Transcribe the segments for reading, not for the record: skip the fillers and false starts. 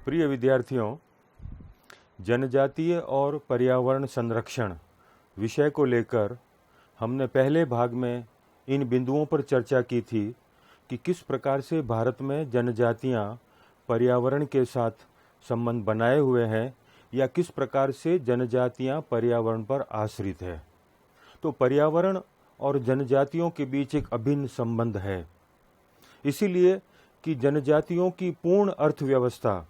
प्रिय विद्यार्थियों, जनजातीय और पर्यावरण संरक्षण विषय को लेकर हमने पहले भाग में इन बिंदुओं पर चर्चा की थी कि किस प्रकार से भारत में जनजातियां पर्यावरण के साथ संबंध बनाए हुए हैं या किस प्रकार से जनजातियां पर्यावरण पर आश्रित है। तो पर्यावरण और जनजातियों के बीच एक अभिन्न संबंध है, इसीलिए कि जनजातियों की पूर्ण अर्थव्यवस्था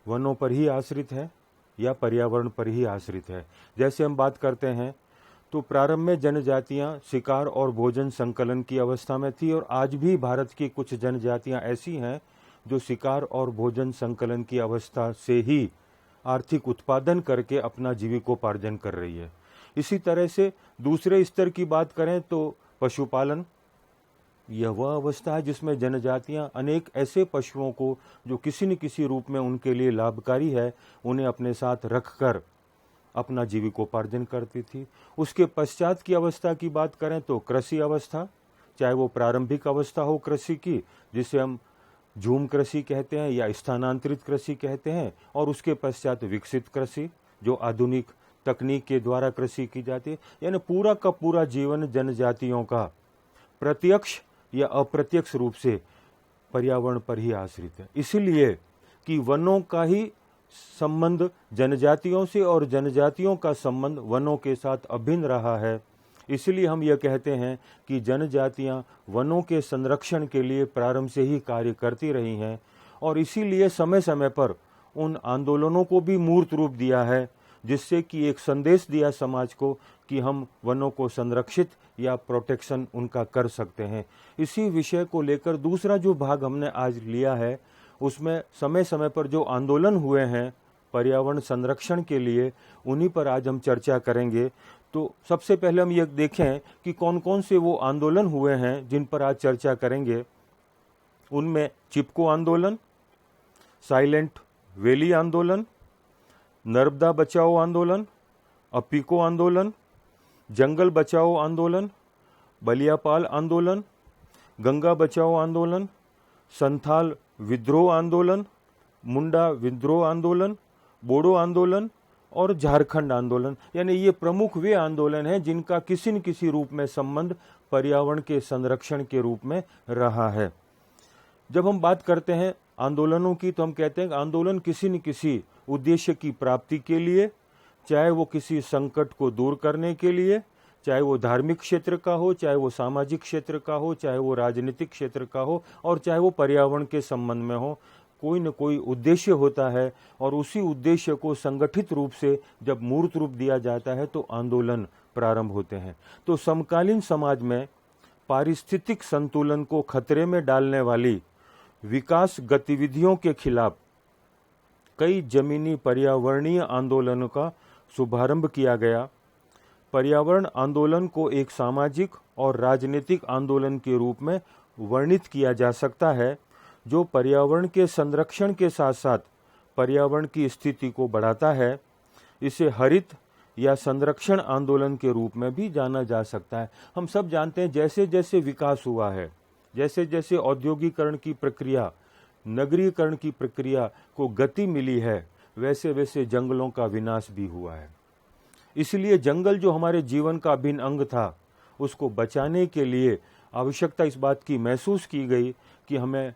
वनों पर ही आश्रित है या पर्यावरण पर ही आश्रित है। जैसे हम बात करते हैं तो प्रारंभ में जनजातियां शिकार और भोजन संकलन की अवस्था में थी और आज भी भारत की कुछ जनजातियां ऐसी हैं जो शिकार और भोजन संकलन की अवस्था से ही आर्थिक उत्पादन करके अपना जीविकोपार्जन कर रही है। इसी तरह से दूसरे स्तर की बात करें तो पशुपालन, यह वह अवस्था है जिसमें जनजातियां अनेक ऐसे पशुओं को जो किसी न किसी रूप में उनके लिए लाभकारी है उन्हें अपने साथ रखकर अपना जीविकोपार्जन करती थी। उसके पश्चात की अवस्था की बात करें तो कृषि अवस्था, चाहे वो प्रारंभिक अवस्था हो कृषि की जिसे हम झूम कृषि कहते हैं या स्थानांतरित कृषि कहते हैं, और उसके पश्चात विकसित कृषि जो आधुनिक तकनीक के द्वारा कृषि की जाती है। यानी पूरा का पूरा जीवन जनजातियों का प्रत्यक्ष या अप्रत्यक्ष रूप से पर्यावरण पर ही आश्रित है। इसलिए कि वनों का ही संबंध जनजातियों से और जनजातियों का संबंध वनों के साथ अभिन्न रहा है। इसलिए हम यह कहते हैं कि जनजातियां वनों के संरक्षण के लिए प्रारंभ से ही कार्य करती रही हैं और इसीलिए समय समय पर उन आंदोलनों को भी मूर्त रूप दिया है, जिससे कि एक संदेश दिया समाज को कि हम वनों को संरक्षित या प्रोटेक्शन उनका कर सकते हैं। इसी विषय को लेकर दूसरा जो भाग हमने आज लिया है उसमें समय समय पर जो आंदोलन हुए हैं पर्यावरण संरक्षण के लिए, उन्हीं पर आज हम चर्चा करेंगे। तो सबसे पहले हम ये देखें कि कौन कौन से वो आंदोलन हुए हैं जिन पर आज चर्चा करेंगे। उनमें चिपको आंदोलन, साइलेंट वैली आंदोलन, नर्मदा बचाओ आंदोलन, अपिको आंदोलन, जंगल बचाओ आंदोलन, बलियापाल आंदोलन, गंगा बचाओ आंदोलन, संथाल विद्रोह आंदोलन, मुंडा विद्रोह आंदोलन, बोडो आंदोलन और झारखंड आंदोलन। यानी ये प्रमुख वे आंदोलन हैं जिनका किसी न किसी रूप में संबंध पर्यावरण के संरक्षण के रूप में रहा है। जब हम बात करते हैं आंदोलनों की तो हम कहते हैं कि आंदोलन किसी न किसी उद्देश्य की प्राप्ति के लिए, चाहे वो किसी संकट को दूर करने के लिए, चाहे वो धार्मिक क्षेत्र का हो, चाहे वो सामाजिक क्षेत्र का हो, चाहे वो राजनीतिक क्षेत्र का हो और चाहे वो पर्यावरण के संबंध में हो, कोई न कोई उद्देश्य होता है और उसी उद्देश्य को संगठित रूप से जब मूर्त रूप दिया जाता है तो आंदोलन प्रारंभ होते हैं। तो समकालीन समाज में पारिस्थितिक संतुलन को खतरे में डालने वाली विकास गतिविधियों के खिलाफ कई जमीनी पर्यावरणीय आंदोलनों का शुभारंभ किया गया। पर्यावरण आंदोलन को एक सामाजिक और राजनीतिक आंदोलन के रूप में वर्णित किया जा सकता है जो पर्यावरण के संरक्षण के साथ साथ पर्यावरण की स्थिति को बढ़ाता है। इसे हरित या संरक्षण आंदोलन के रूप में भी जाना जा सकता है। हम सब जानते हैं जैसे जैसे विकास हुआ है, जैसे जैसे औद्योगिकरण की प्रक्रिया, नगरीकरण की प्रक्रिया को गति मिली है, वैसे वैसे जंगलों का विनाश भी हुआ है। इसलिए जंगल जो हमारे जीवन का अभिन्न अंग था उसको बचाने के लिए आवश्यकता इस बात की महसूस की गई कि हमें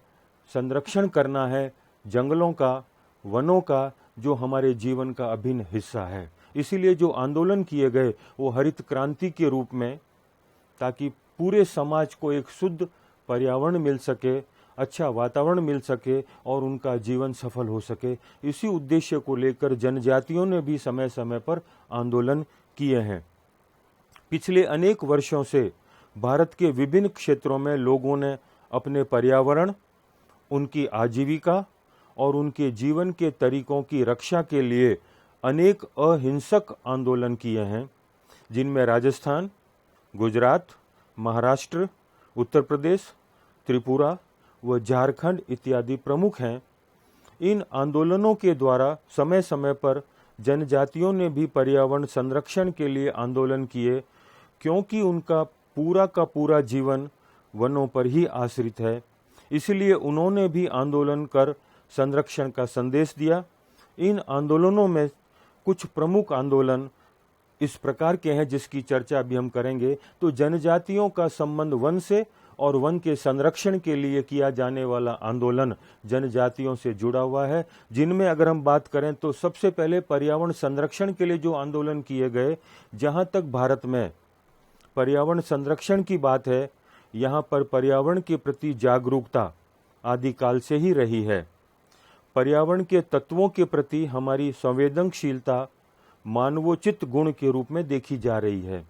संरक्षण करना है जंगलों का, वनों का, जो हमारे जीवन का अभिन्न हिस्सा है। इसीलिए जो आंदोलन किए गए वो हरित क्रांति के रूप में, ताकि पूरे समाज को एक शुद्ध पर्यावरण मिल सके, अच्छा वातावरण मिल सके और उनका जीवन सफल हो सके। इसी उद्देश्य को लेकर जनजातियों ने भी समय समय पर आंदोलन किए हैं। पिछले अनेक वर्षों से भारत के विभिन्न क्षेत्रों में लोगों ने अपने पर्यावरण, उनकी आजीविका और उनके जीवन के तरीकों की रक्षा के लिए अनेक अहिंसक आंदोलन किए हैं, जिनमें राजस्थान, गुजरात, महाराष्ट्र, उत्तर प्रदेश, त्रिपुरा व झारखंड इत्यादि प्रमुख हैं। इन आंदोलनों के द्वारा समय समय पर जनजातियों ने भी पर्यावरण संरक्षण के लिए आंदोलन किए, क्योंकि उनका पूरा का पूरा जीवन वनों पर ही आश्रित है। इसलिए उन्होंने भी आंदोलन कर संरक्षण का संदेश दिया। इन आंदोलनों में कुछ प्रमुख आंदोलन इस प्रकार के हैं जिसकी चर्चा अभी हम करेंगे। तो जनजातियों का संबंध वन से और वन के संरक्षण के लिए किया जाने वाला आंदोलन जनजातियों से जुड़ा हुआ है, जिनमें अगर हम बात करें तो सबसे पहले पर्यावरण संरक्षण के लिए जो आंदोलन किए गए, जहां तक भारत में पर्यावरण संरक्षण की बात है, यहाँ पर पर्यावरण के प्रति जागरूकता आदिकाल से ही रही है। पर्यावरण के तत्वों के प्रति हमारी संवेदनशीलता मानवोचित गुण के रूप में देखी जा रही है।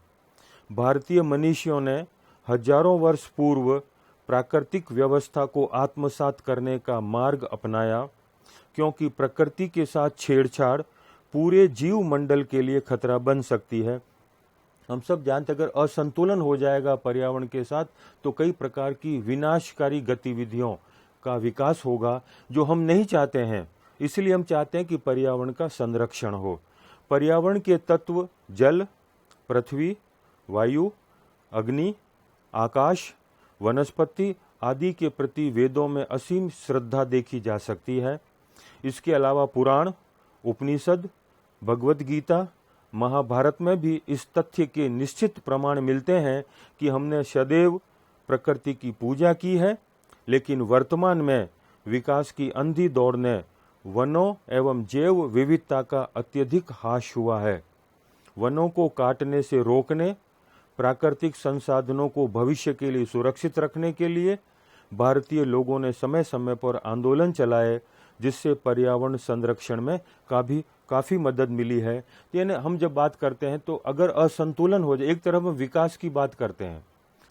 भारतीय मनीषियों ने हजारों वर्ष पूर्व प्राकृतिक व्यवस्था को आत्मसात करने का मार्ग अपनाया, क्योंकि प्रकृति के साथ छेड़छाड़ पूरे जीव मंडल के लिए खतरा बन सकती है। हम सब जानते हैं, अगर असंतुलन हो जाएगा पर्यावरण के साथ तो कई प्रकार की विनाशकारी गतिविधियों का विकास होगा, जो हम नहीं चाहते हैं। इसलिए हम चाहते हैं कि पर्यावरण का संरक्षण हो। पर्यावरण के तत्व जल, पृथ्वी, वायु, अग्नि, आकाश, वनस्पति आदि के प्रति वेदों में असीम श्रद्धा देखी जा सकती है। इसके अलावा पुराण, उपनिषद, भगवत गीता, महाभारत में भी इस तथ्य के निश्चित प्रमाण मिलते हैं कि हमने सदैव प्रकृति की पूजा की है, लेकिन वर्तमान में विकास की अंधी दौड़ ने वनों एवं जैव विविधता का अत्यधिक ह्रास हुआ है। वनों को काटने से रोकने, प्राकृतिक संसाधनों को भविष्य के लिए सुरक्षित रखने के लिए भारतीय लोगों ने समय समय पर आंदोलन चलाए, जिससे पर्यावरण संरक्षण में काफ़ी मदद मिली है। यानी हम जब बात करते हैं तो अगर असंतुलन हो जाए, एक तरफ हम विकास की बात करते हैं,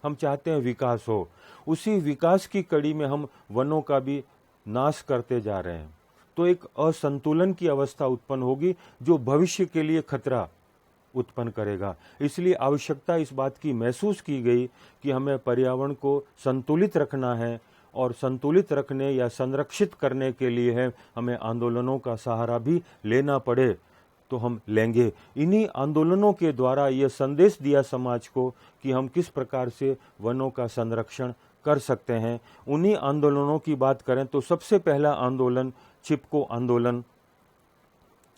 हम चाहते हैं विकास हो, उसी विकास की कड़ी में हम वनों का भी नाश करते जा रहे हैं, तो एक असंतुलन की अवस्था उत्पन्न होगी जो भविष्य के लिए खतरा उत्पन्न करेगा। इसलिए आवश्यकता इस बात की महसूस की गई कि हमें पर्यावरण को संतुलित रखना है, और संतुलित रखने या संरक्षित करने के लिए है हमें आंदोलनों का सहारा भी लेना पड़े तो हम लेंगे। इन्हीं आंदोलनों के द्वारा यह संदेश दिया समाज को कि हम किस प्रकार से वनों का संरक्षण कर सकते हैं। उन्हीं आंदोलनों की बात करें तो सबसे पहला आंदोलन चिपको आंदोलन।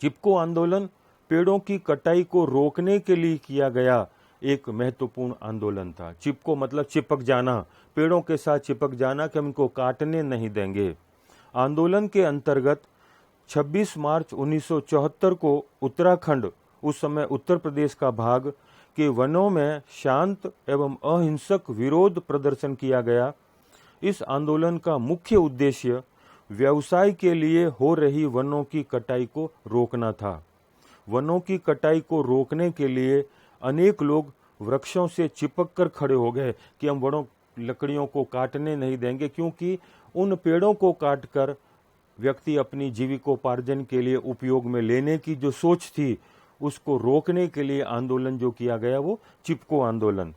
चिपको आंदोलन पेड़ों की कटाई को रोकने के लिए किया गया एक महत्वपूर्ण आंदोलन था। चिपको मतलब चिपक जाना, पेड़ों के साथ चिपक जाना कि हम इनको काटने नहीं देंगे। आंदोलन के अंतर्गत 26 मार्च 1974 को उत्तराखंड, उस समय उत्तर प्रदेश का भाग, के वनों में शांत एवं अहिंसक विरोध प्रदर्शन किया गया। इस आंदोलन का मुख्य उद्देश्य व्यवसाय के लिए हो रही वनों की कटाई को रोकना था। वनों की कटाई को रोकने के लिए अनेक लोग वृक्षों से चिपक कर खड़े हो गए कि हम वनों लकड़ियों को काटने नहीं देंगे, क्योंकि उन पेड़ों को काटकर व्यक्ति अपनी जीविकोपार्जन के लिए उपयोग में लेने की जो सोच थी, उसको रोकने के लिए आंदोलन जो किया गया वो चिपको आंदोलन।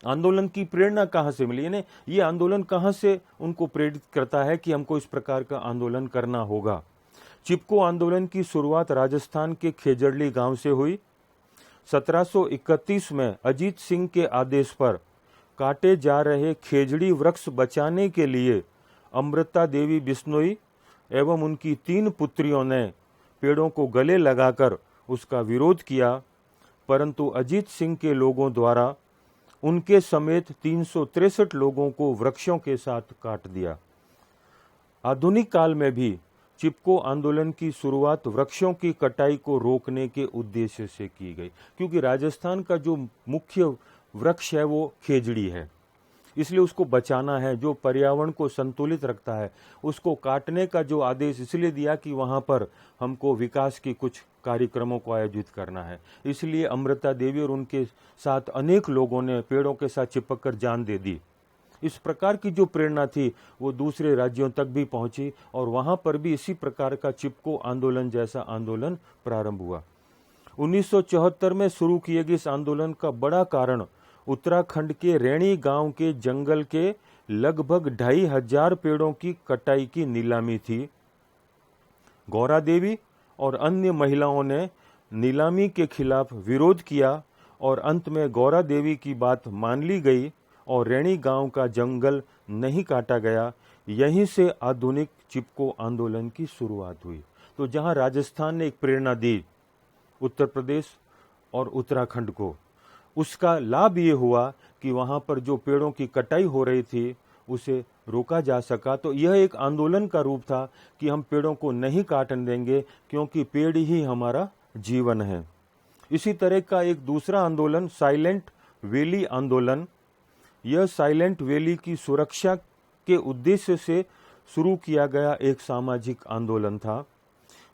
आंदोलन की प्रेरणा कहाँ से मिली, यानी ये आंदोलन कहाँ से उनको प्रेरित करता है कि हमको इस प्रकार का आंदोलन करना होगा। चिपको आंदोलन की शुरुआत राजस्थान के खेजड़ली गांव से हुई। 1731 में अजीत सिंह के आदेश पर काटे जा रहे खेजड़ी वृक्ष बचाने के लिए अमृता देवी बिश्नोई एवं उनकी 3 पुत्रियों ने पेड़ों को गले लगाकर उसका विरोध किया, परंतु अजीत सिंह के लोगों द्वारा उनके समेत 363 लोगों को वृक्षों के साथ काट दिया। आधुनिक काल में भी चिपको आंदोलन की शुरुआत वृक्षों की कटाई को रोकने के उद्देश्य से की गई, क्योंकि राजस्थान का जो मुख्य वृक्ष है वो खेजड़ी है, इसलिए उसको बचाना है। जो पर्यावरण को संतुलित रखता है उसको काटने का जो आदेश इसलिए दिया कि वहाँ पर हमको विकास की कुछ कार्यक्रमों को आयोजित करना है। इसलिए अमृता देवी और उनके साथ अनेक लोगों ने पेड़ों के साथ चिपक कर जान दे दी। इस प्रकार की जो प्रेरणा थी वो दूसरे राज्यों तक भी पहुंची और वहां पर भी इसी प्रकार का चिपको आंदोलन जैसा आंदोलन प्रारंभ हुआ। 1974 में शुरू किए गए इस आंदोलन का बड़ा कारण उत्तराखंड के रैणी गांव के जंगल के लगभग 2500 पेड़ों की कटाई की नीलामी थी। गौरा देवी और अन्य महिलाओं ने नीलामी के खिलाफ विरोध किया और अंत में गौरा देवी की बात मान ली गई और रैणी गांव का जंगल नहीं काटा गया। यहीं से आधुनिक चिपको आंदोलन की शुरुआत हुई। तो जहां राजस्थान ने एक प्रेरणा दी उत्तर प्रदेश और उत्तराखंड को, उसका लाभ ये हुआ कि वहां पर जो पेड़ों की कटाई हो रही थी उसे रोका जा सका। तो यह एक आंदोलन का रूप था कि हम पेड़ों को नहीं काटने देंगे, क्योंकि पेड़ ही हमारा जीवन है। इसी तरह का एक दूसरा आंदोलन साइलेंट वैली आंदोलन, यह साइलेंट वैली की सुरक्षा के उद्देश्य से शुरू किया गया एक सामाजिक आंदोलन था।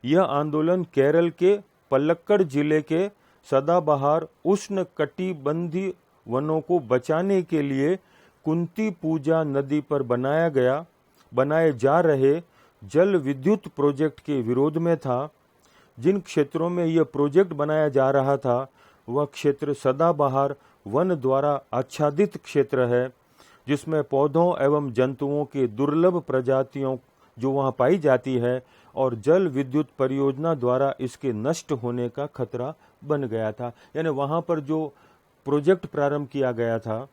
यह आंदोलन केरल के पलक्कड़ जिले के सदाबहार उष्ण कटिबंधीय वनों को बचाने के लिए कुंती पूजा नदी पर बनाए जा रहे जल विद्युत प्रोजेक्ट के विरोध में था। जिन क्षेत्रों में यह प्रोजेक्ट बनाया जा रहा था वह क्षेत्र सदाबहार वन द्वारा आच्छादित क्षेत्र है, जिसमें पौधों एवं जंतुओं के दुर्लभ प्रजातियों जो वहां पाई जाती है, और जल विद्युत परियोजना द्वारा इसके नष्ट होने का खतरा बन गया था। यानी वहां पर जो प्रोजेक्ट प्रारंभ किया गया था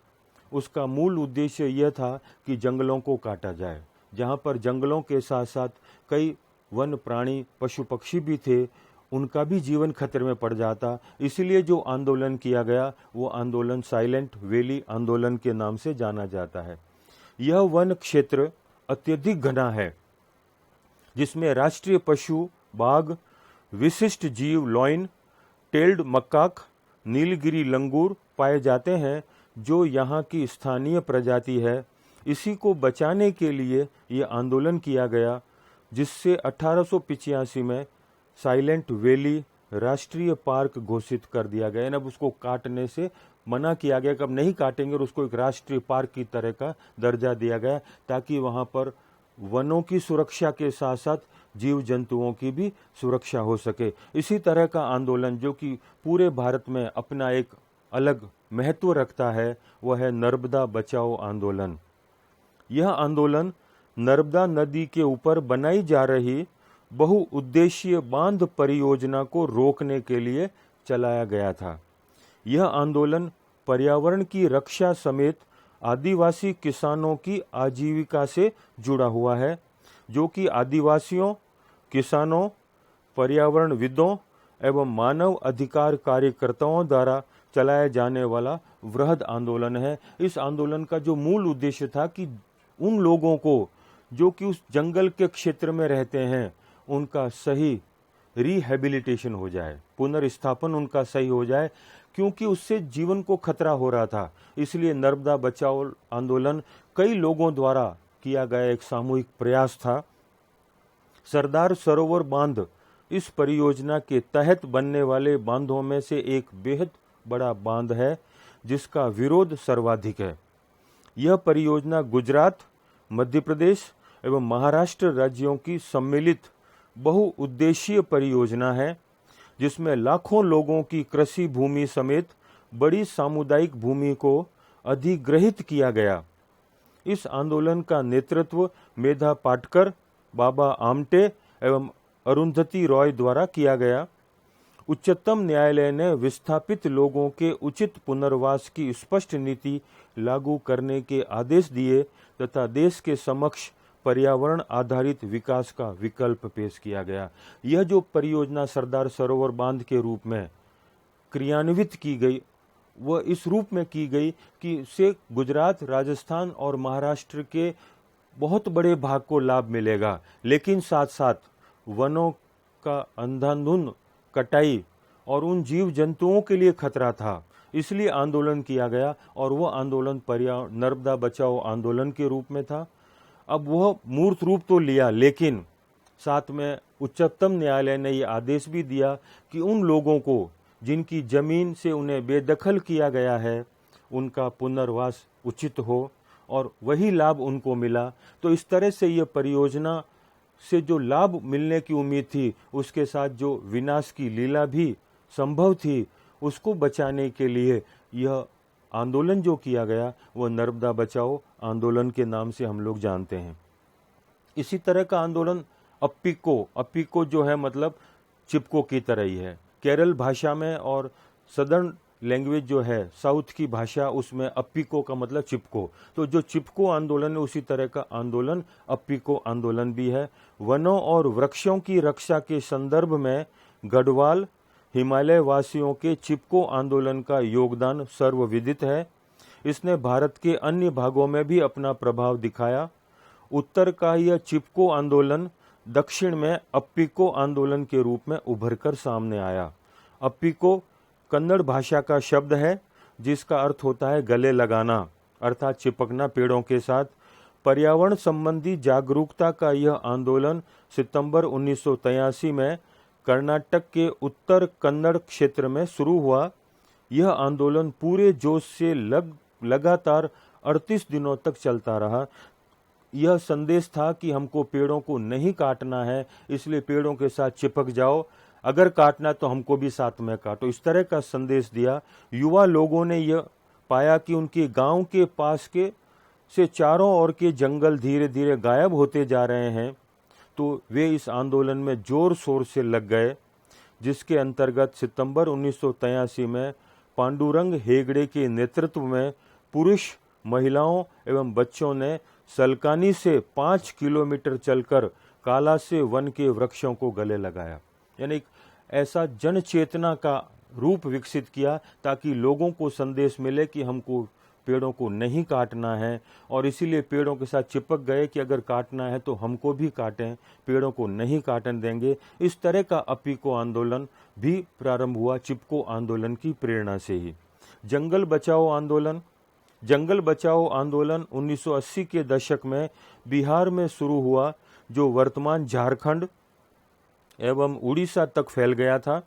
उसका मूल उद्देश्य यह था कि जंगलों को काटा जाए। जहां पर जंगलों के साथ साथ कई वन प्राणी पशु पक्षी भी थे, उनका भी जीवन खतरे में पड़ जाता। इसलिए जो आंदोलन किया गया वो आंदोलन साइलेंट वैली आंदोलन के नाम से जाना जाता है। यह वन क्षेत्र अत्यधिक घना है, जिसमें राष्ट्रीय पशु बाघ, विशिष्ट जीव लॉइन, टेल्ड मक्काक, नीलगिरी लंगूर पाए जाते हैं, जो यहाँ की स्थानीय प्रजाति है। इसी को बचाने के लिए ये आंदोलन किया गया, जिससे 1885 में साइलेंट वैली राष्ट्रीय पार्क घोषित कर दिया गया। अब उसको काटने से मना किया गया कि अब नहीं काटेंगे, और उसको एक राष्ट्रीय पार्क की तरह का दर्जा दिया गया, ताकि वहाँ पर वनों की सुरक्षा के साथ साथ जीव जंतुओं की भी सुरक्षा हो सके। इसी तरह का आंदोलन जो कि पूरे भारत में अपना एक अलग महत्व रखता है वह है नर्मदा बचाओ आंदोलन। यह आंदोलन नर्मदा नदी के ऊपर बनाई जा रही बहुउद्देशीय बांध परियोजना को रोकने के लिए चलाया गया था। यह आंदोलन पर्यावरण की रक्षा समेत आदिवासी किसानों की आजीविका से जुड़ा हुआ है, जो कि आदिवासियों, किसानों, पर्यावरणविदों एवं मानव अधिकार कार्यकर्ताओं द्वारा चलाया जाने वाला वृहद आंदोलन है। इस आंदोलन का जो मूल उद्देश्य था कि उन लोगों को जो कि उस जंगल के क्षेत्र में रहते हैं उनका सही रिहेबिलिटेशन हो जाए, पुनर्स्थापन उनका सही हो जाए, क्योंकि उससे जीवन को खतरा हो रहा था। इसलिए नर्मदा बचाओ आंदोलन कई लोगों द्वारा किया गया एक सामूहिक प्रयास था। सरदार सरोवर बांध इस परियोजना के तहत बनने वाले बांधों में से एक बेहद बड़ा बांध है, जिसका विरोध सर्वाधिक है। यह परियोजना गुजरात, मध्य प्रदेश एवं महाराष्ट्र राज्यों की सम्मिलित बहुउद्देशीय परियोजना है, जिसमें लाखों लोगों की कृषि भूमि समेत बड़ी सामुदायिक भूमि को अधिग्रहित किया गया। इस आंदोलन का नेतृत्व मेधा पाटकर, बाबा आमटे एवं अरुंधति रॉय द्वारा किया गया। उच्चतम न्यायालय ने विस्थापित लोगों के उचित पुनर्वास की स्पष्ट नीति लागू करने के आदेश दिए तथा देश के समक्ष पर्यावरण आधारित विकास का विकल्प पेश किया गया। यह जो परियोजना सरदार सरोवर बांध के रूप में क्रियान्वित की गई वह इस रूप में की गई कि इससे गुजरात, राजस्थान और महाराष्ट्र के बहुत बड़े भाग को लाभ मिलेगा, लेकिन साथ साथ वनों का अंधाधुंध कटाई और उन जीव जंतुओं के लिए खतरा था। इसलिए आंदोलन किया गया और वह आंदोलन नर्मदा बचाओ आंदोलन के रूप में था। अब वह मूर्त रूप तो लिया, लेकिन साथ में उच्चतम न्यायालय ने यह आदेश भी दिया कि उन लोगों को जिनकी जमीन से उन्हें बेदखल किया गया है उनका पुनर्वास उचित हो, और वही लाभ उनको मिला। तो इस तरह से यह परियोजना से जो लाभ मिलने की उम्मीद थी उसके साथ जो विनाश की लीला भी संभव थी उसको बचाने के लिए यह आंदोलन जो किया गया वह नर्मदा बचाओ आंदोलन के नाम से हम लोग जानते हैं। इसी तरह का आंदोलन अप्पिको जो है मतलब चिपको की तरह ही है। केरल भाषा में और सदर्न लैंग्वेज जो है साउथ की भाषा, उसमें अप्पिको का मतलब चिपको। तो जो चिपको आंदोलन है उसी तरह का आंदोलन अप्पिको आंदोलन भी है। वनों और वृक्षों की रक्षा के संदर्भ में गढ़वाल हिमालय वासियों के चिपको आंदोलन का योगदान सर्वविदित है। इसने भारत के अन्य भागों में भी अपना प्रभाव दिखाया। उत्तर का यह चिपको आंदोलन दक्षिण में अप्पिको आंदोलन के रूप में उभरकर सामने आया। अप्पिको कन्नड़ भाषा का शब्द है जिसका अर्थ होता है गले लगाना, अर्थात चिपकना पेड़ों के साथ। पर्यावरण संबंधी जागरूकता का यह आंदोलन सितंबर 1983 में कर्नाटक के उत्तर कन्नड़ क्षेत्र में शुरू हुआ। यह आंदोलन पूरे जोश से लगातार 38 दिनों तक चलता रहा। यह संदेश था कि हमको पेड़ों को नहीं काटना है, इसलिए पेड़ों के साथ चिपक जाओ, अगर काटना तो हमको भी साथ में काटो, इस तरह का संदेश दिया। युवा लोगों ने यह पाया कि उनके गांव के पास के से चारों ओर के जंगल धीरे धीरे गायब होते जा रहे हैं, तो वे इस आंदोलन में जोर शोर से लग गए, जिसके अंतर्गत सितंबर 1983 में पांडुरंग हेगड़े के नेतृत्व में पुरुष, महिलाओं एवं बच्चों ने सलकानी से 5 किलोमीटर चलकर काला से वन के वृक्षों को गले लगाया। यानी ऐसा जन चेतना का रूप विकसित किया ताकि लोगों को संदेश मिले कि हमको पेड़ों को नहीं काटना है, और इसीलिए पेड़ों के साथ चिपक गए कि अगर काटना है तो हमको भी काटें, पेड़ों को नहीं काटने देंगे। इस तरह का अप्पिको आंदोलन भी प्रारंभ हुआ चिपको आंदोलन की प्रेरणा से ही। जंगल बचाओ आंदोलन 1980 के दशक में बिहार में शुरू हुआ, जो वर्तमान झारखंड एवं उड़ीसा तक फैल गया था।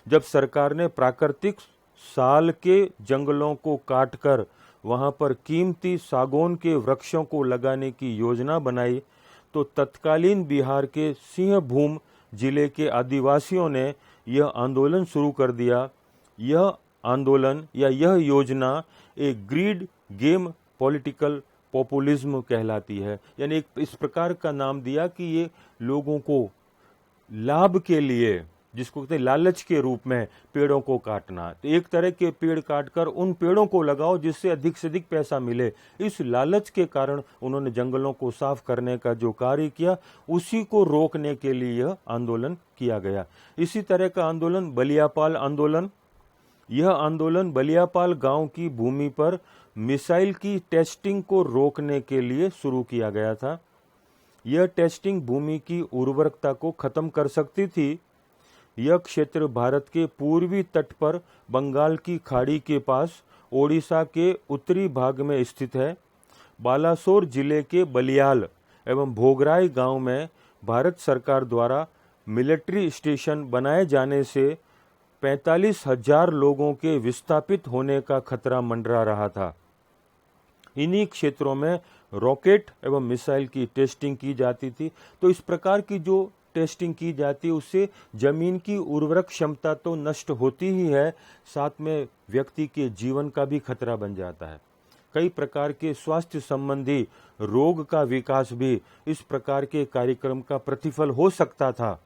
जब सरकार ने प्राकृतिक साल के जंगलों को काटकर वहां पर कीमती सागौन के वृक्षों को लगाने की योजना बनाई, तो तत्कालीन बिहार के सिंहभूम जिले के आदिवासियों ने यह आंदोलन शुरू कर दिया। यह आंदोलन या यह योजना एक ग्रीड गेम पॉलिटिकल पॉपुलिज्म कहलाती है। यानी एक इस प्रकार का नाम दिया कि ये लोगों को लाभ के लिए, जिसको कहते हैं लालच के रूप में पेड़ों को काटना, तो एक तरह के पेड़ काटकर उन पेड़ों को लगाओ जिससे अधिक से अधिक पैसा मिले। इस लालच के कारण उन्होंने जंगलों को साफ करने का जो कार्य किया, उसी को रोकने के लिए यह आंदोलन किया गया। इसी तरह का आंदोलन बलियापाल आंदोलन, यह आंदोलन बलियापाल गांव की भूमि पर मिसाइल की टेस्टिंग को रोकने के लिए शुरू किया गया था। यह टेस्टिंग भूमि की उर्वरकता को खत्म कर सकती थी। यह क्षेत्र भारत के पूर्वी तट पर बंगाल की खाड़ी के पास ओडिशा के उत्तरी भाग में स्थित है। बालासोर जिले के बलियाल एवं भोगराई गांव में भारत सरकार द्वारा मिलिट्री स्टेशन बनाए जाने से 45,000 लोगों के विस्थापित होने का खतरा मंडरा रहा था। इन्हीं क्षेत्रों में रॉकेट एवं मिसाइल की टेस्टिंग की जाती थी। तो इस प्रकार की जो टेस्टिंग की जाती है उससे जमीन की उर्वरक क्षमता तो नष्ट होती ही है, साथ में व्यक्ति के जीवन का भी खतरा बन जाता है। कई प्रकार के स्वास्थ्य संबंधी रोग का विकास भी इस प्रकार के कार्यक्रम का प्रतिफल हो सकता था।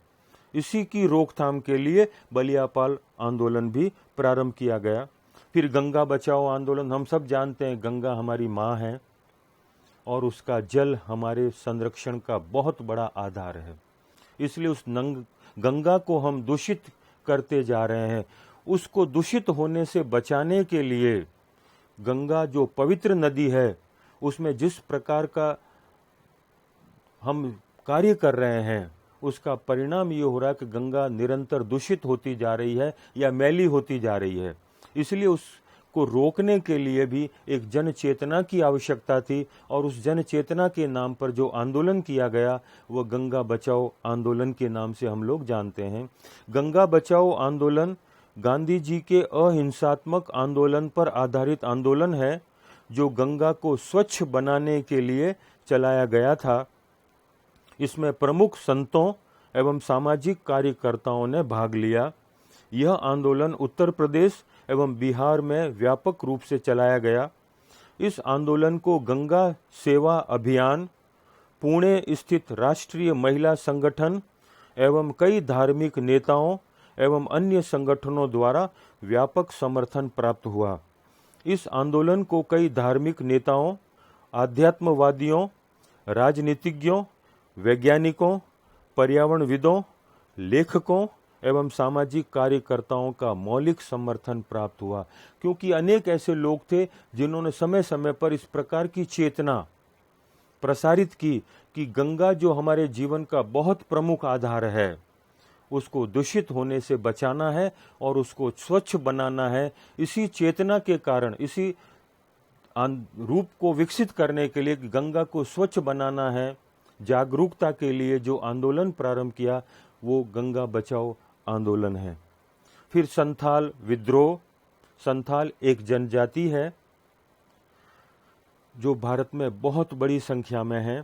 इसी की रोकथाम के लिए बलियापाल आंदोलन भी प्रारंभ किया गया। फिर गंगा बचाओ आंदोलन, हम सब जानते हैं गंगा हमारी माँ है और उसका जल हमारे संरक्षण का बहुत बड़ा आधार है, इसलिए उस गंगा को हम दूषित करते जा रहे हैं। उसको दूषित होने से बचाने के लिए गंगा जो पवित्र नदी है, उसमें जिस प्रकार का हम कार्य कर रहे हैं, उसका परिणाम ये हो रहा है कि गंगा निरंतर दूषित होती जा रही है या मैली होती जा रही है। इसलिए उसको रोकने के लिए भी एक जन चेतना की आवश्यकता थी, और उस जन चेतना के नाम पर जो आंदोलन किया गया वह गंगा बचाओ आंदोलन के नाम से हम लोग जानते हैं। गंगा बचाओ आंदोलन गांधी जी के अहिंसात्मक आंदोलन पर आधारित आंदोलन है, जो गंगा को स्वच्छ बनाने के लिए चलाया गया था। इसमें प्रमुख संतों एवं सामाजिक कार्यकर्ताओं ने भाग लिया। यह आंदोलन उत्तर प्रदेश एवं बिहार में व्यापक रूप से चलाया गया। इस आंदोलन को गंगा सेवा अभियान, पुणे स्थित राष्ट्रीय महिला संगठन एवं कई धार्मिक नेताओं एवं अन्य संगठनों द्वारा व्यापक समर्थन प्राप्त हुआ। इस आंदोलन को कई धार्मिक नेताओं, आध्यात्मवादियों, राजनीतिज्ञों, वैज्ञानिकों, पर्यावरणविदों, लेखकों एवं सामाजिक कार्यकर्ताओं का मौलिक समर्थन प्राप्त हुआ, क्योंकि अनेक ऐसे लोग थे जिन्होंने समय समय पर इस प्रकार की चेतना प्रसारित की कि गंगा जो हमारे जीवन का बहुत प्रमुख आधार है, उसको दूषित होने से बचाना है और उसको स्वच्छ बनाना है। इसी चेतना के कारण, इसी रूप को विकसित करने के लिए, गंगा को स्वच्छ बनाना है, जागरूकता के लिए जो आंदोलन प्रारंभ किया वो गंगा बचाओ आंदोलन है। फिर संथाल विद्रोह। संथाल एक जनजाति है जो भारत में बहुत बड़ी संख्या में है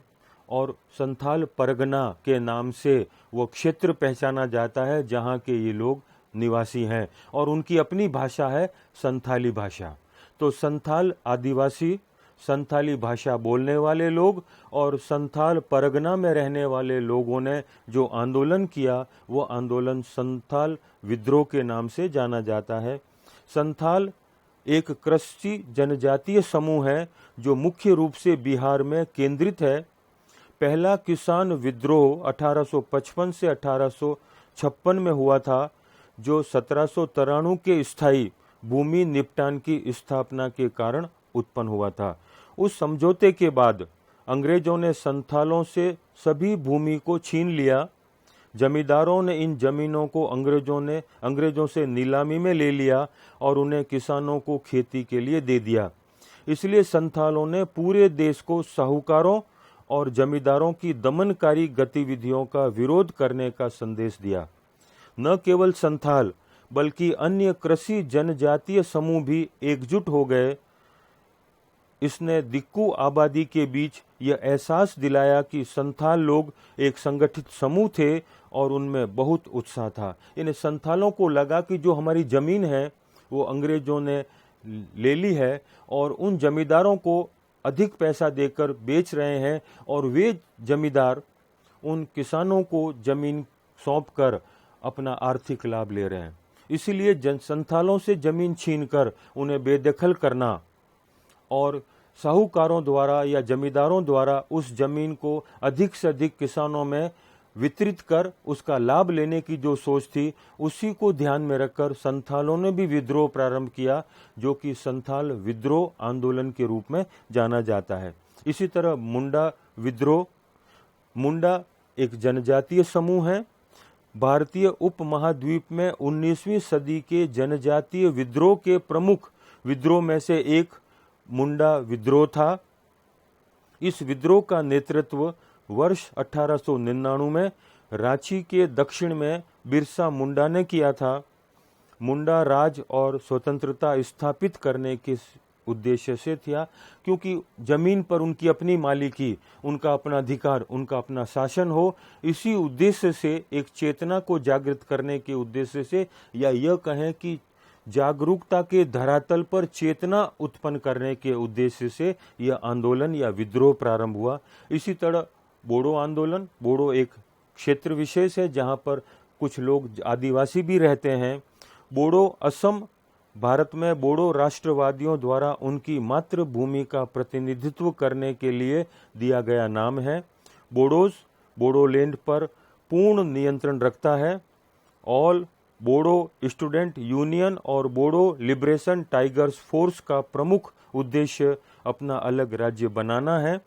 और संथाल परगना के नाम से वो क्षेत्र पहचाना जाता है जहाँ के ये लोग निवासी हैं और उनकी अपनी भाषा है संथाली भाषा। तो संथाल आदिवासी, संथाली भाषा बोलने वाले लोग और संथाल परगना में रहने वाले लोगों ने जो आंदोलन किया वो आंदोलन संथाल विद्रोह के नाम से जाना जाता है। संथाल एक कृषि जनजातीय समूह है जो मुख्य रूप से बिहार में केंद्रित है। पहला किसान विद्रोह 1855 से 1856 में हुआ था, जो 1793 के स्थायी भूमि निपटान की स्थापना के कारण उत्पन्न हुआ था। उस समझौते के बाद अंग्रेजों ने संथालों से सभी भूमि को छीन लिया। जमींदारों ने इन जमीनों को अंग्रेजों से नीलामी में ले लिया और उन्हें किसानों को खेती के लिए दे दिया। इसलिए संथालों ने पूरे देश को साहूकारों और जमींदारों की दमनकारी गतिविधियों का विरोध करने का संदेश दिया। न केवल संथाल बल्कि अन्य कृषि जनजातीय समूह भी एकजुट हो गए। इसने दिक्कू आबादी के बीच यह एहसास दिलाया कि संथाल लोग एक संगठित समूह थे और उनमें बहुत उत्साह था। इन संथालों को लगा कि जो हमारी जमीन है वो अंग्रेजों ने ले ली है और उन जमींदारों को अधिक पैसा देकर बेच रहे हैं और वे जमींदार उन किसानों को जमीन सौंपकर अपना आर्थिक लाभ ले रहे हैं। इसीलिए संथालों से जमीन छीनकर उन्हें बेदखल करना और साहूकारों द्वारा या जमींदारों द्वारा उस जमीन को अधिक से अधिक किसानों में वितरित कर उसका लाभ लेने की जो सोच थी, उसी को ध्यान में रखकर संथालों ने भी विद्रोह प्रारंभ किया, जो कि संथाल विद्रोह आंदोलन के रूप में जाना जाता है। इसी तरह मुंडा विद्रोह। मुंडा एक जनजातीय समूह है। भारतीय उपमहाद्वीप में 19वीं सदी के जनजातीय विद्रोह के प्रमुख विद्रोह में से एक मुंडा विद्रोह था। इस विद्रोह का नेतृत्व वर्ष 1899 में रांची के दक्षिण में बिरसा मुंडा ने किया था। मुंडा राज और स्वतंत्रता स्थापित करने के उद्देश्य से था, क्योंकि जमीन पर उनकी अपनी मालिकी, उनका अपना अधिकार, उनका अपना शासन हो। इसी उद्देश्य से, एक चेतना को जागृत करने के उद्देश्य से, या यह कहें कि जागरूकता के धरातल पर चेतना उत्पन्न करने के उद्देश्य से यह आंदोलन या विद्रोह प्रारंभ हुआ। इसी तरह बोडो आंदोलन। बोडो एक क्षेत्र विशेष है जहाँ पर कुछ लोग आदिवासी भी रहते हैं। बोडो असम भारत में बोडो राष्ट्रवादियों द्वारा उनकी मातृभूमि का प्रतिनिधित्व करने के लिए दिया गया नाम है। बोडोज बोडोलैंड पर पूर्ण नियंत्रण रखता है। ऑल बोडो स्टूडेंट यूनियन और बोडो लिबरेशन टाइगर्स फोर्स का प्रमुख उद्देश्य अपना अलग राज्य बनाना है।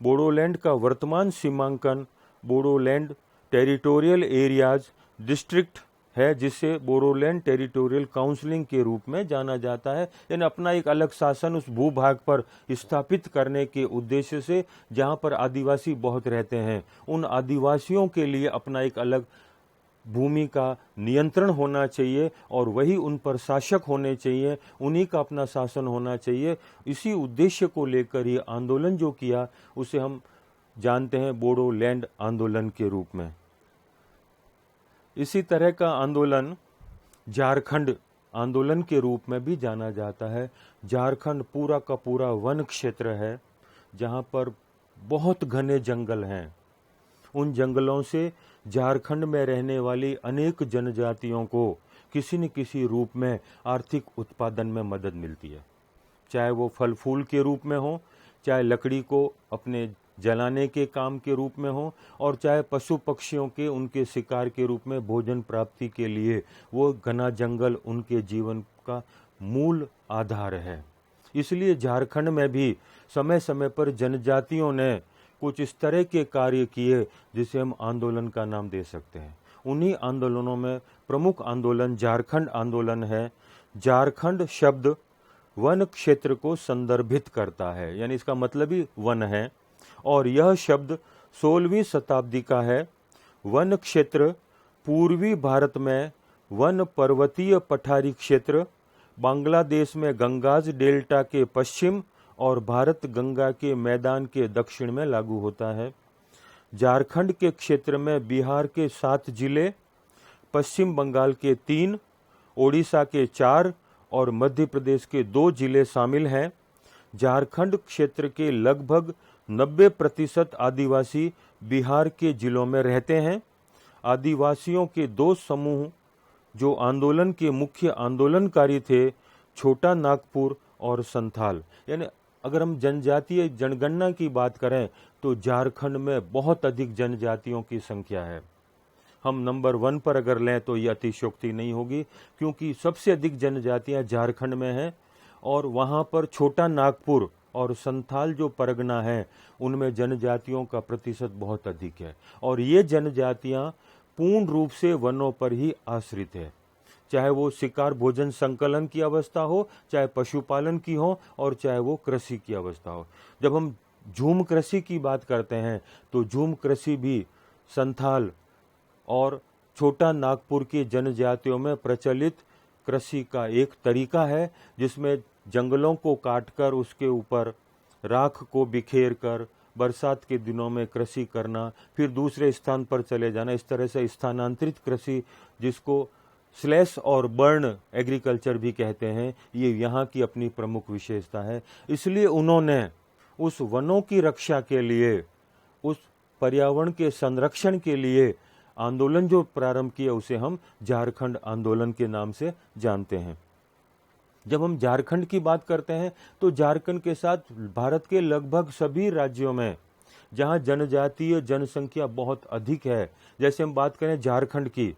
बोडोलैंड का वर्तमान सीमांकन बोडोलैंड टेरिटोरियल एरियाज डिस्ट्रिक्ट है, जिसे बोडोलैंड टेरिटोरियल काउंसिलिंग के रूप में जाना जाता है। यानी अपना एक अलग शासन उस भूभाग पर स्थापित करने के उद्देश्य से, जहां पर आदिवासी बहुत रहते हैं, उन आदिवासियों के लिए अपना एक अलग भूमि का नियंत्रण होना चाहिए और वही उन पर शासक होने चाहिए, उन्हीं का अपना शासन होना चाहिए। इसी उद्देश्य को लेकर ये आंदोलन जो किया उसे हम जानते हैं बोडोलैंड आंदोलन के रूप में। इसी तरह का आंदोलन झारखंड आंदोलन के रूप में भी जाना जाता है। झारखंड पूरा का पूरा वन क्षेत्र है जहाँ पर बहुत घने जंगल हैं उन जंगलों से झारखंड में रहने वाली अनेक जनजातियों को किसी न किसी रूप में आर्थिक उत्पादन में मदद मिलती है, चाहे वो फल फूल के रूप में हो, चाहे लकड़ी को अपने जलाने के काम के रूप में हो, और चाहे पशु पक्षियों के उनके शिकार के रूप में भोजन प्राप्ति के लिए वो घना जंगल उनके जीवन का मूल आधार है। इसलिए झारखंड में भी समय समय पर जनजातियों ने कुछ इस तरह के कार्य किए जिसे हम आंदोलन का नाम दे सकते हैं। उन्हीं आंदोलनों में प्रमुख आंदोलन झारखंड आंदोलन है। झारखंड शब्द वन क्षेत्र को संदर्भित करता है, यानी इसका मतलब ही वन है, और यह शब्द 16वीं शताब्दी का है। वन क्षेत्र पूर्वी भारत में वन पर्वतीय पठारी क्षेत्र, बांग्लादेश में गंगाज डेल्टा के पश्चिम और भारत गंगा के मैदान के दक्षिण में लागू होता है। झारखंड के क्षेत्र में बिहार के 7 जिले, पश्चिम बंगाल के 3, ओडिशा के 4 और मध्य प्रदेश के 2 जिले शामिल हैं। झारखंड क्षेत्र के लगभग 90% आदिवासी बिहार के जिलों में रहते हैं। आदिवासियों के 2 समूह जो आंदोलन के मुख्य आंदोलनकारी थे, छोटा नागपुर और संथाल। यानी अगर हम जनजातीय जनगणना की बात करें तो झारखंड में बहुत अधिक जनजातियों की संख्या है। हम नंबर 1 पर अगर लें तो ये अतिशयोक्ति नहीं होगी, क्योंकि सबसे अधिक जनजातियां झारखंड में हैं, और वहां पर छोटा नागपुर और संथाल जो परगना है उनमें जनजातियों का प्रतिशत बहुत अधिक है। और ये जनजातियां पूर्ण रूप से वनों पर ही आश्रित है, चाहे वो शिकार भोजन संकलन की अवस्था हो, चाहे पशुपालन की हो, और चाहे वो कृषि की अवस्था हो। जब हम झूम कृषि की बात करते हैं तो झूम कृषि भी संथाल और छोटा नागपुर की जनजातियों में प्रचलित कृषि का एक तरीका है, जिसमें जंगलों को काटकर उसके ऊपर राख को बिखेर कर बरसात के दिनों में कृषि करना, फिर दूसरे स्थान पर चले जाना, इस तरह से स्थानांतरित कृषि, जिसको स्लैश और बर्न एग्रीकल्चर भी कहते हैं, ये यहाँ की अपनी प्रमुख विशेषता है। इसलिए उन्होंने उस वनों की रक्षा के लिए, उस पर्यावरण के संरक्षण के लिए आंदोलन जो प्रारंभ किया उसे हम झारखंड आंदोलन के नाम से जानते हैं। जब हम झारखंड की बात करते हैं तो झारखंड के साथ भारत के लगभग सभी राज्यों में जहां जनजातीय जनसंख्या बहुत अधिक है, जैसे हम बात करें झारखंड की,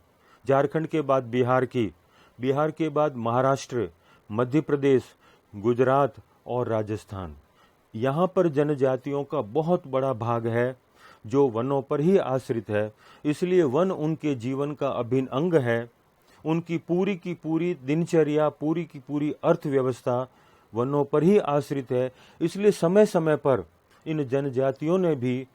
झारखंड के बाद बिहार की, बिहार के बाद महाराष्ट्र, मध्य प्रदेश, गुजरात और राजस्थान, यहाँ पर जनजातियों का बहुत बड़ा भाग है जो वनों पर ही आश्रित है। इसलिए वन उनके जीवन का अभिन्न अंग है। उनकी पूरी की पूरी दिनचर्या, पूरी की पूरी अर्थव्यवस्था वनों पर ही आश्रित है। इसलिए समय समय पर इन जनजातियों ने भी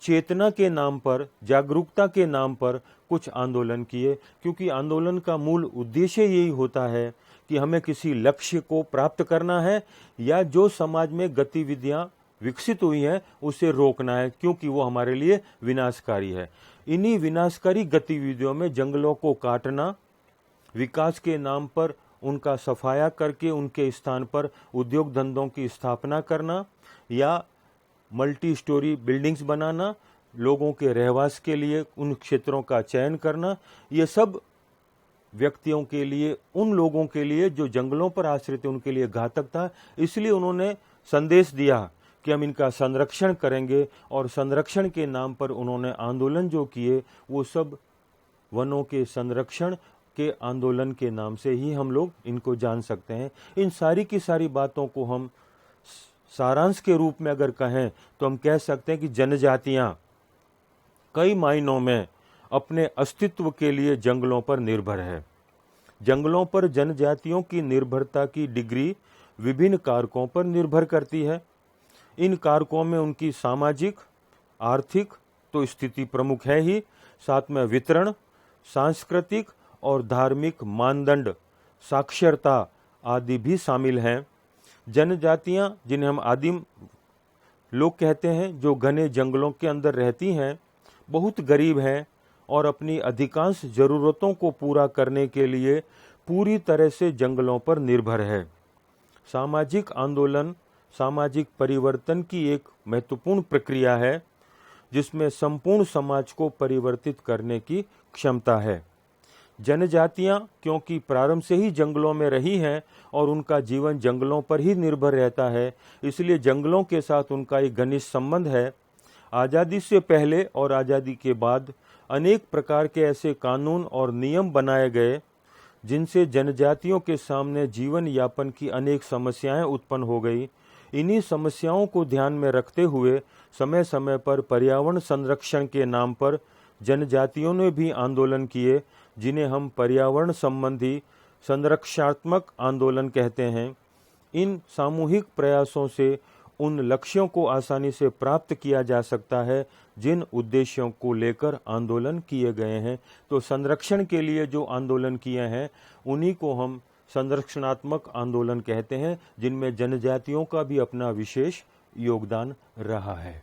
चेतना के नाम पर, जागरूकता के नाम पर कुछ आंदोलन किए, क्योंकि आंदोलन का मूल उद्देश्य यही होता है कि हमें किसी लक्ष्य को प्राप्त करना है, या जो समाज में गतिविधियां विकसित हुई हैं उसे रोकना है, क्योंकि वो हमारे लिए विनाशकारी है। इन्हीं विनाशकारी गतिविधियों में जंगलों को काटना, विकास के नाम पर उनका सफाया करके उनके स्थान पर उद्योग धंधों की स्थापना करना, या मल्टी स्टोरी बिल्डिंग्स बनाना, लोगों के रहवास के लिए उन क्षेत्रों का चयन करना, ये सब व्यक्तियों के लिए, उन लोगों के लिए जो जंगलों पर आश्रित हैं, उनके लिए घातक था। इसलिए उन्होंने संदेश दिया कि हम इनका संरक्षण करेंगे, और संरक्षण के नाम पर उन्होंने आंदोलन जो किए वो सब वनों के संरक्षण के आंदोलन के नाम से ही हम लोग इनको जान सकते हैं। इन सारी की सारी बातों को हम सारांश के रूप में अगर कहें तो हम कह सकते हैं कि जनजातियां कई मायनों में अपने अस्तित्व के लिए जंगलों पर निर्भर है। जंगलों पर जनजातियों की निर्भरता की डिग्री विभिन्न कारकों पर निर्भर करती है। इन कारकों में उनकी सामाजिक, आर्थिक तो स्थिति प्रमुख है ही, साथ में वितरण, सांस्कृतिक और धार्मिक मानदंड, साक्षरता आदि भी शामिल हैं। जनजातियां, जिन्हें हम आदिम लोग कहते हैं, जो घने जंगलों के अंदर रहती हैं, बहुत गरीब हैं और अपनी अधिकांश जरूरतों को पूरा करने के लिए पूरी तरह से जंगलों पर निर्भर है। सामाजिक आंदोलन सामाजिक परिवर्तन की एक महत्वपूर्ण प्रक्रिया है। जिसमें संपूर्ण समाज को परिवर्तित करने की क्षमता है। जनजातियां क्योंकि प्रारंभ से ही जंगलों में रही हैं और उनका जीवन जंगलों पर ही निर्भर रहता है, इसलिए जंगलों के साथ उनका एक घनिष्ठ संबंध है। आज़ादी से पहले और आज़ादी के बाद अनेक प्रकार के ऐसे कानून और नियम बनाए गए जिनसे जनजातियों के सामने जीवन यापन की अनेक समस्याएं उत्पन्न हो गई। इन्हीं समस्याओं को ध्यान में रखते हुए समय समय पर पर्यावरण संरक्षण के नाम पर जनजातियों ने भी आंदोलन किए, जिन्हें हम पर्यावरण संबंधी संरक्षणात्मक आंदोलन कहते हैं। इन सामूहिक प्रयासों से उन लक्ष्यों को आसानी से प्राप्त किया जा सकता है जिन उद्देश्यों को लेकर आंदोलन किए गए हैं। तो संरक्षण के लिए जो आंदोलन किए हैं उन्हीं को हम संरक्षणात्मक आंदोलन कहते हैं, जिनमें जनजातियों का भी अपना विशेष योगदान रहा है।